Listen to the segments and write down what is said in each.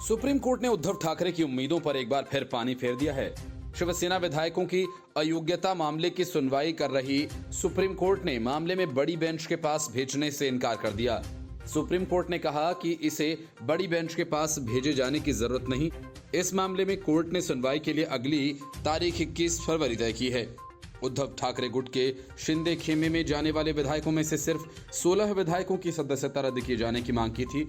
Supreme court ने उद्धव ठाकरे की उम्मीदों पर एक बार फिर पानी फेर दिया है। शिवसेना विधायकों की अयोग्यता मामले की सुनवाई कर रही सुप्रीम कोर्ट ने मामले में बड़ी बेंच के पास भेजने से इनकार कर दिया। सुप्रीम कोर्ट ने कहा कि इसे बड़ी बेंच के पास भेजे जाने की जरूरत नहीं। इस मामले में कोर्ट ने सुनवाई के लिए अगली तारीख 21 फरवरी तय की है। उद्धव ठाकरे गुट के शिंदे खेमे में जाने वाले विधायकों में से सिर्फ 16 विधायकों की सदस्यता रद्द किए जाने की मांग की थी।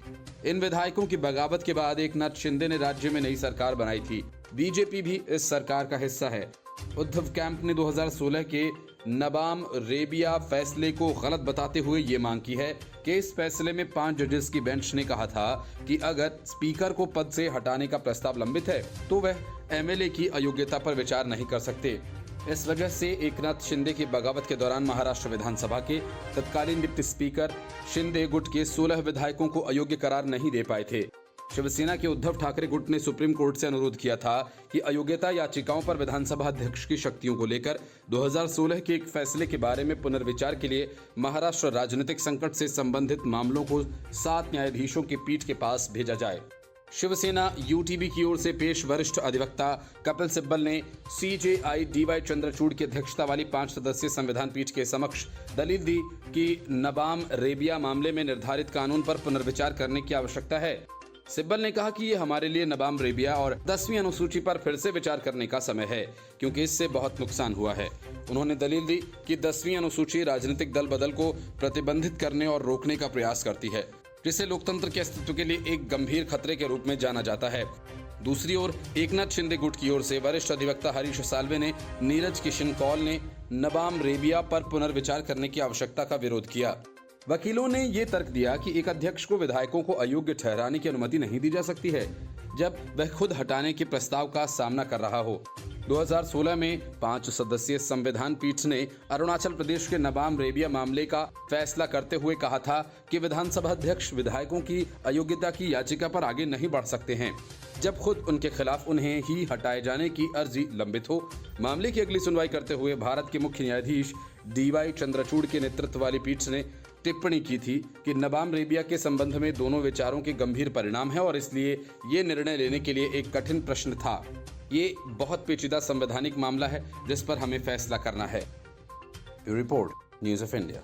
इन विधायकों की बगावत के बाद एकनाथ शिंदे ने राज्य में नई सरकार बनाई थी। बीजेपी भी इस सरकार का हिस्सा है। उद्धव कैंप ने 2016 के नबाम रेबिया फैसले को गलत बताते हुए ये मांग की है कि इस फैसले में 5 जजेस की बेंच ने कहा था कि अगर स्पीकर को पद से हटाने का प्रस्ताव लंबित है तो वह एमएलए की अयोग्यता पर विचार नहीं कर सकते। इस वजह से एकनाथ शिंदे की बगावत के दौरान महाराष्ट्र विधानसभा के तत्कालीन डिप्टी स्पीकर शिंदे गुट के 16 विधायकों को अयोग्य करार नहीं दे पाए थे। शिवसेना के उद्धव ठाकरे गुट ने सुप्रीम कोर्ट से अनुरोध किया था कि अयोग्यता याचिकाओं पर विधानसभा अध्यक्ष की शक्तियों को लेकर 2016 के एक फैसले के बारे में पुनर्विचार के लिए महाराष्ट्र राजनीतिक संकट से संबंधित मामलों को 7 न्यायाधीशों की पीठ के पास भेजा जाए। शिवसेना यूटीबी की ओर से पेश वरिष्ठ अधिवक्ता कपिल सिब्बल ने सीजेआई डीवाई चंद्रचूड़ की अध्यक्षता वाली 5 सदस्यीय संविधान पीठ के समक्ष दलील दी कि नबाम रेबिया मामले में निर्धारित कानून पर पुनर्विचार करने की आवश्यकता है। सिब्बल ने कहा कि ये हमारे लिए नबाम रेबिया और 10वीं अनुसूची पर फिर से विचार करने का समय है, क्योंकि इससे बहुत नुकसान हुआ है। उन्होंने दलील दी कि 10वीं अनुसूची राजनीतिक दल बदल को प्रतिबंधित करने और रोकने का प्रयास करती है, जिसे लोकतंत्र के अस्तित्व के लिए एक गंभीर खतरे के रूप में जाना जाता है। दूसरी ओर एकनाथ शिंदे गुट की ओर से वरिष्ठ अधिवक्ता हरीश साल्वे ने नीरज किशन कौल ने नबाम रेबिया पर पुनर्विचार करने की आवश्यकता का विरोध किया। वकीलों ने ये तर्क दिया कि एक अध्यक्ष को विधायकों को अयोग्य ठहराने की अनुमति नहीं दी जा सकती है जब वह खुद हटाने के प्रस्ताव का सामना कर रहा हो। 2016 में 5 सदस्यीय संविधान पीठ ने अरुणाचल प्रदेश के नबाम रेबिया मामले का फैसला करते हुए कहा था कि विधानसभा अध्यक्ष विधायकों की अयोग्यता की याचिका पर आगे नहीं बढ़ सकते हैं जब खुद उनके खिलाफ उन्हें ही हटाए जाने की अर्जी लंबित हो। मामले की अगली सुनवाई करते हुए भारत के मुख्य न्यायाधीश डीवाई चंद्रचूड़ के नेतृत्व वाली पीठ ने टिप्पणी की थी कि नबाम रेबिया के संबंध में दोनों विचारों के गंभीर परिणाम है और इसलिए ये निर्णय लेने के लिए एक कठिन प्रश्न था। ये बहुत पेचीदा संवैधानिक मामला है जिस पर हमें फैसला करना है। Report news of India.